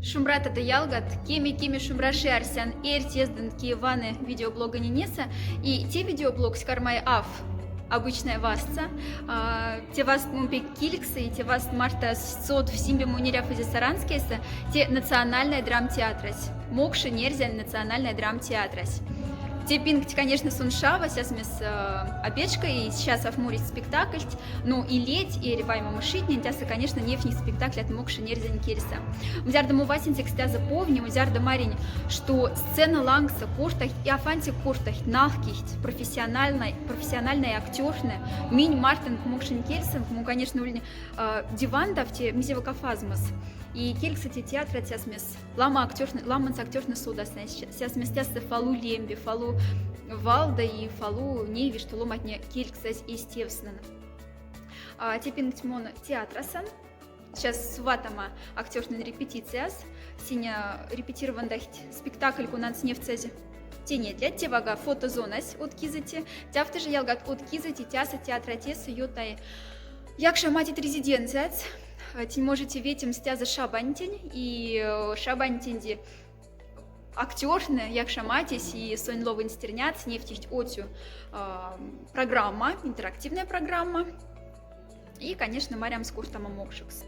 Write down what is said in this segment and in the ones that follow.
Шумрата да ялгат, кеми шумраши арсян эртезден киеваны видеоблога Нинеса и те видеоблог с кармай ав обычная васца, те вас мумпек киликса и те вас марта сот в симбе муниряф из саранскеса, те национальная драмтеатрась, мокши нерзя национальная драмтеатрась. Те пинкти, конечно, суншава, сейчас мы с опечкой, и сейчас афмурить спектакль, ну и леть, и ревайма мышитни, тяса, конечно, не в них спектакль от мокши нерзя никельса. Музярда мувасинтик стя запомни, музярда марень, что сцена лангса коштах и афантик коштах нахкихть, профессиональная актерная, минь Мартин мокши никельса, ну, конечно, диван давте мизева кафазмас. И кель, кстати, театр тясмес ламанс актерный суда тясмес тясы фалу лемби, фалу валда и фалу неви, что ломать не кель, кстати, естественно. Тепин тьмон театрасан. Сейчас сватама актерный репетициас. Синя репетирован дахть спектакль кунанс не в цезе. Тене для тевага фотозонас от кизати. Тяфты же ялгат от кизати тяса театра теса ютай. Якша матит резиденциац. Тень можете ветим стяза шабантень и шабантенди актерны, як шаматись и сонь ловын стерняц, нефтить отю программа, интерактивная программа. И, конечно, Марям с куртама мокшикс.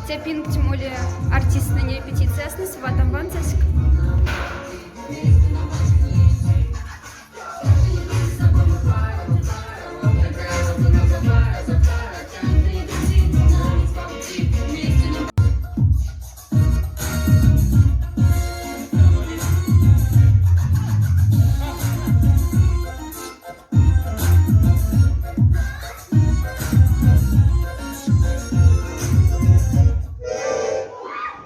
Тяпинг тимоли артист на репетиции с ватам ванцеск.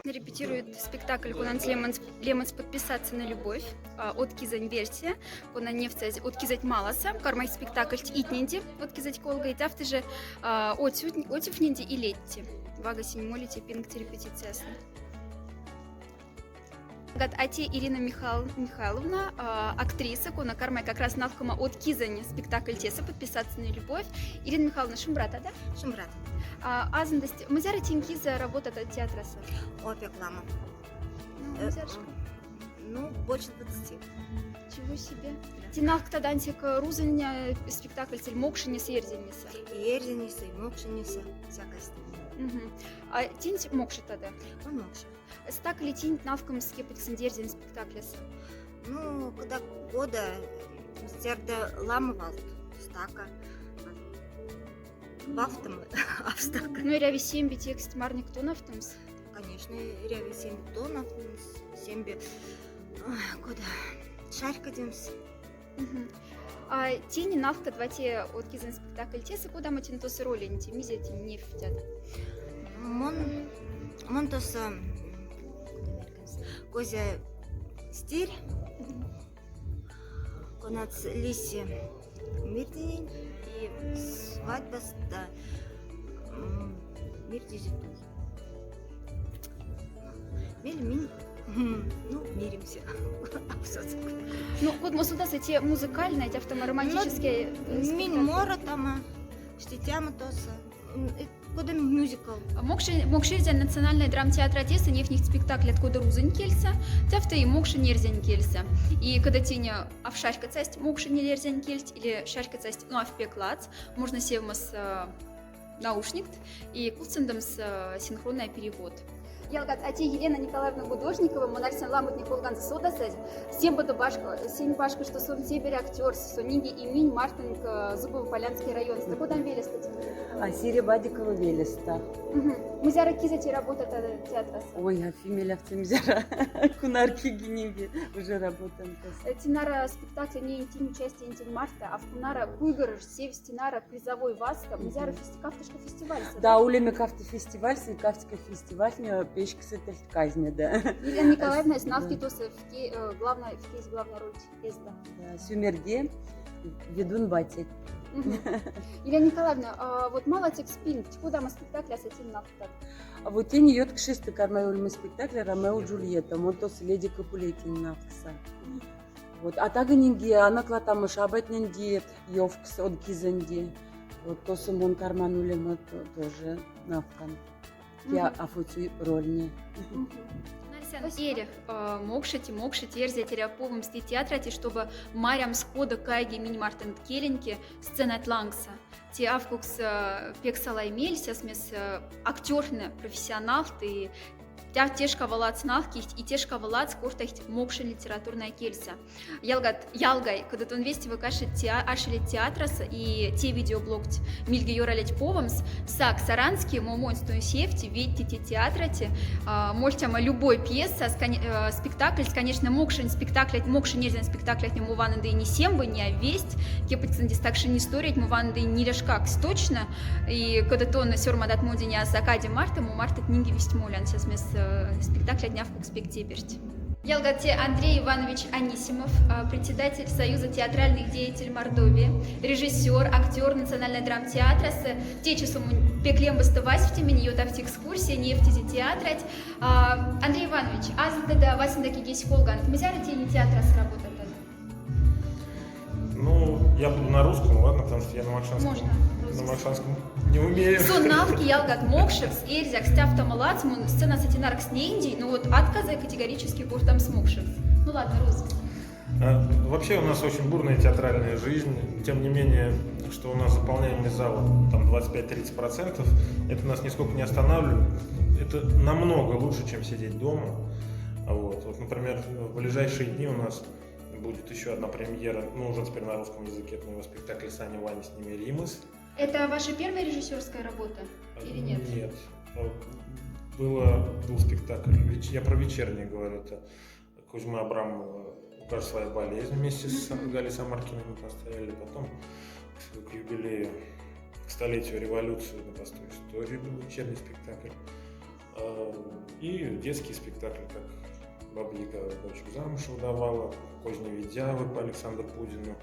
Репетирует спектакль «Кунанс Лемонс подписаться на любовь» от Кизань версия, кона невцез от Кизать Маласа, кармай спектакль «Итнинди» от Кизать Колга, и тавты же отив нинди и летти. Вага синемолите пингти репетициясна. Ати Ирина Михайловна, актриса, кона кармай как раз навкама от Кизани спектакль теса подписаться на любовь. Ирина Михайловна Шумбрата, да? Шумбрат. Азандость. Музяра Тинкиза работает от театраса. Опек лама. Ну, больше 20. Чего себе? Тинавк тадантик рузanya спектакль цель мокшине с ерзениса. И ерзениса, и мокшиниса, всякое с ним. А тинь мокши тогда? Он мокши. Стак ли тинь навком скепетиксен дерзен спектакляса? Ну, когда года стерда ламывал стака. Вафтам, австак. Ну и ряви семби текст марник тонов тамс? Конечно, ряви семби тонов, семби куда шарка демс. А тени навка двате от кизен спектакль теса, куда мы тинтосы роли не мизети не втят? Мон тоса козя стирь, конац лиси мирдень. И свадьба да мир дизиту. Ну, миримся. Ну, вот мы сюда эти музыкальные, эти автомаромантические. Мин мора там, штитяма тоса. Куда мюзикл. Мокширзя национальная драмтеатра теса, не в них спектакль откуда рузень кельса, тяфта и мокши нерзень кельса. И когда теня авшарька цасть мокши нерзень кельс или шарька цасть, ну авпеклац, можно севма с наушник и куцендом с синхронный перевод. Ялгат, а те Елена Николаевна Гудожникова, монарсен ламут Николган сода сез, всем буду башка, что сон север актер, сонинги имень Мартинг Зубов Полянский район. С куда велеста? А Сирия Бадикова велеста. Мы зара кизати работает театра. Ой, а фимилявцы мзяра кунарки гиневи уже работаем. Тинара спектакль не интим участие интим Марта, а в Кунара Куйгарыш, сев стенара призовой васка, мзяра фестиваль. Да, улеме кафте фестиваль, кафтика фестиваль, печка с этой казни, да. Елена Николаевна знавки тосы главная роль Эзда. Сюмерге ведун батик. Елена Николаевна, вот мало текст спин, куда мы спектакля с этим нафтат? А вот тень йод к шесты кармаю мы спектакль Ромео и Джульетта, монтос леди Капулетин нафтса. Вот, а тагнинги, она клатамы шабатнинги, йовкс от кизанди. Вот то сумон карман улема тоже нафтан. Я афуцу рольни. Эрех мокшити ерзе теряповым сти театрати, чтобы марям схода кайги мини Мартин Келеньки сцена тлангса. Те авкукс пексалай мелься смес актерны профессионал ты тяжко валац налки и тяжко валац куртахт мокшин литературная кельса. Ялгай, когда он вести выкашет ашили театраса и те видеоблогти мильги юралить повамс, сак саранский момонстую сефти видите театрати, мольтяма любой пьеса, спектакль, конечно, мокшин спектакль, мокшин нельзя спектакль не муваны да и не сембы, не весть, кепатсандис такши не история, муваны да и не решкак точно, и когда то на сёрмадат моди не асакади марта, му марта книги весть молян сейчас вместо спектакля «Дня в Кукспектеберти». Ялгате Андрей Иванович Анисимов, председатель Союза театральных деятелей Мордовии, режиссер, актер Национального драмтеатра с течесом пеклем бастывать в теме нее тавти экскурсии, нефтизи театрать. Андрей Иванович, аз да васин таки гесь колган, мизяра тени театра сработает? Ну, я буду на русском, ладно, потому что я на макшанском не умею. Сонавки ялгат мокшевс, эрзяк стяфта малацмун, сцена сатинарк с нейнди, но вот отказы категорически куртам смокшевс. Ну ладно, русский. Вообще у нас очень бурная театральная жизнь, тем не менее, что у нас заполняемый зал там 25-30%, это нас нисколько не останавливает. Это намного лучше, чем сидеть дома. Вот, например, в ближайшие дни у нас будет еще одна премьера, ну уже теперь на русском языке, это моего спектакля «Саня Ваня с ними Римас». Это ваша первая режиссерская работа или нет? Нет. Был спектакль, я про вечерний говорю, это Кузьма Абрамова «Укажет своя болезнь» вместе с Галей Самаркиной мы поставили, потом к юбилею, к столетию революции на простой истории был вечерний спектакль, и детский спектакль, как «Баба Яга дочку замуж выдавала», «Козни Ведявы» по Александру Пудину,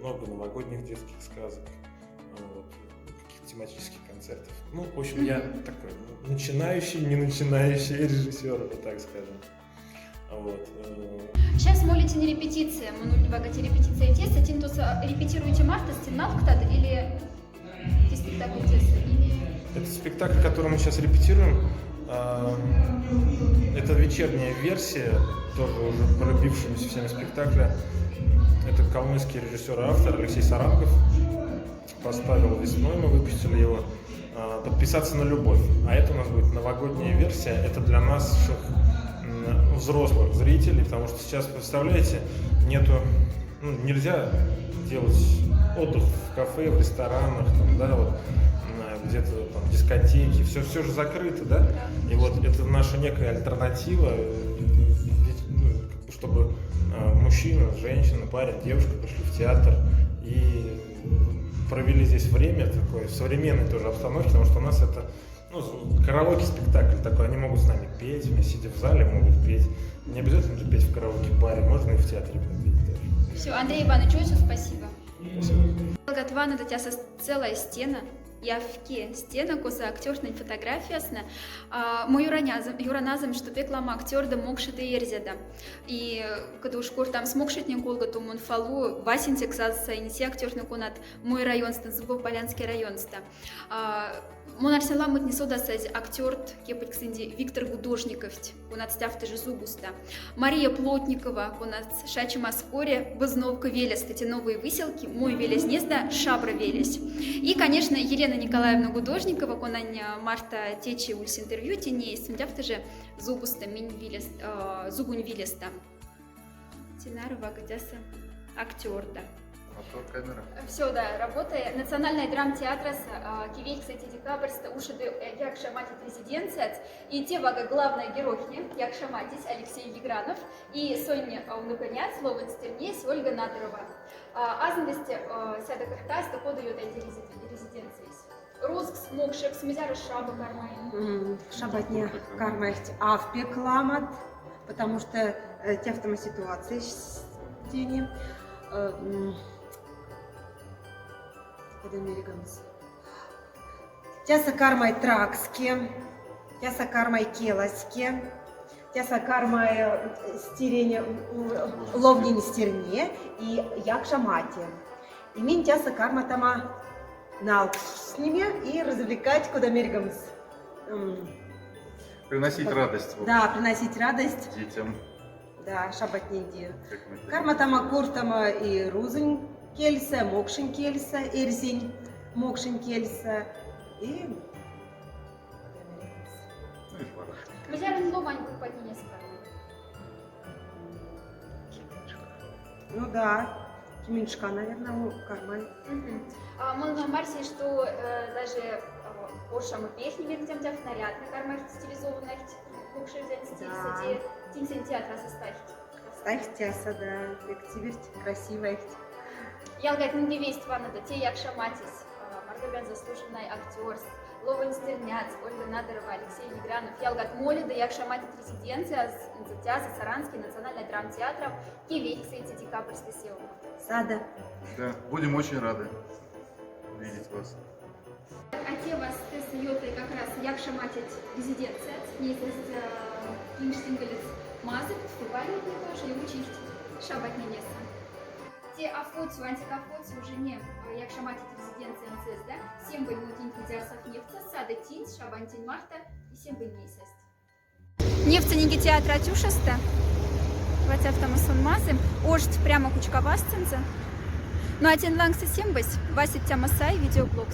много новогодних детских сказок, каких-то тематических концертов. Ну, в общем, я такой начинающий, не начинающий режиссер, вот так скажем. Вот. Сейчас молите на репетиции, мы не вагате репетиция теста, тинтус репетируете марта стенавктад или спектакль теста? Это спектакль, который мы сейчас репетируем. Это вечерняя версия, тоже уже полюбившегося всеми спектакля. Это калмыцкий режиссер и автор Алексей Саранков. Поставил весной, мы выпустили его. «Подписаться на любовь». А это у нас будет новогодняя версия. Это для наших взрослых зрителей, потому что сейчас, представляете, нельзя делать отдых в кафе, в ресторанах, там, да, вот, где-то там дискотеки, все же закрыто, да? И вот это наша некая альтернатива, чтобы мужчина, женщина, парень, девушка пришли в театр и провели здесь время такое, в современной тоже обстановке, потому что у нас это караоке-спектакль такой, они могут с нами петь, сидя в зале, могут петь. Не обязательно же петь в караоке-баре, можно и в театре попеть даже. Все, Андрей Иванович, очень спасибо. Спасибо. Галгатвана, это у тебя целая стена. Я в стена, коса актерная фотография, мой юраназм, что пеклама актер да мокшит и ерзеда. И когда уж кур там смокшит не колга, то он фалу васинтек сазса и неси актерный конат мой район, Зубов Полянский район. Монарсен ламут не сода саз актер, кепать ксенди Виктор Гудожников, конат стяв же зубуста. Мария Плотникова, конат шачи маскоре, Бызновка велес, эти новые выселки, мой велес незда, шабра велес. И, конечно, Елена Елена Николаевна Гудожникова, конан Марта Течи ульс интервью, теней, смдявты же зубуста, зубунь вилеста. Тинарова, гадяса, актерда. Актер камера. Все, да, работая. Национальный драмтеатр Кивей, кстати, декабрьста, ушиды як шаматит резиденция, и те вага главная геройня, як шаматис Алексей Егранов, и Соня Унуканят, Словен Стернес, Ольга Надырова. Азндесте сяда каркас, доходу ее эти резиденции. Руск, мокшек, смезяра шаба кармай. Шабатня кармахть авпе кламат, потому что тяфтама ситуация тени. Тяса кармай тракске, тяса кармай келаске, тяса кармай стерене ловнин стерне и якша мати. И мин тяса карма тама налк с ними и развлекать куда мерегамс. Приносить радость. в Да, общем, приносить радость. детям. Да, шабатнеди. Как мы это Карма тама куртама и рузынь кельса, мокшин кельса, эрзинь, мокшин кельса и... Ну и пора. Смезяра ломань купатине с кармай. Ну да, Киминшка, наверное, у кармай. Мы на Марсе, что даже Ошам и Пехни видим тем наряд на кармах стилизованных, кукши взять Да. стиль, тинсен театра составить. Ставь тяса, да, эктиверть, красивая. Я говорю, ну не весть ванна, да те як шаматис, Маргаган заслуженный актер, Ловен Стерняц, Ольга Надырова, Алексей Егранов. Я говорю, моли, да як шаматит резиденция, Театр Саранский, Национальный драмтеатр, Кивей, кстати, декабрьский съемок. Сада. Да, будем очень рады видеть вас. А те вас тестуете как раз як шаматит резиденция, неизвесть Кинштингалец Мазык, фестиваль тоже, и учить шабать не неса. Те афоцию, антикафоцию уже не як шаматит резиденция НЦС, да? 7 бы мутинки диасов нефтя, сада тинс, шабантин марта и 7 бы нейсест. Нефтяники театра Тюшеста, ватя автомасон мазы, ождь прямо кучка васценца. Ну а тен лангсы 7 бась, васит тя масай видеоблог.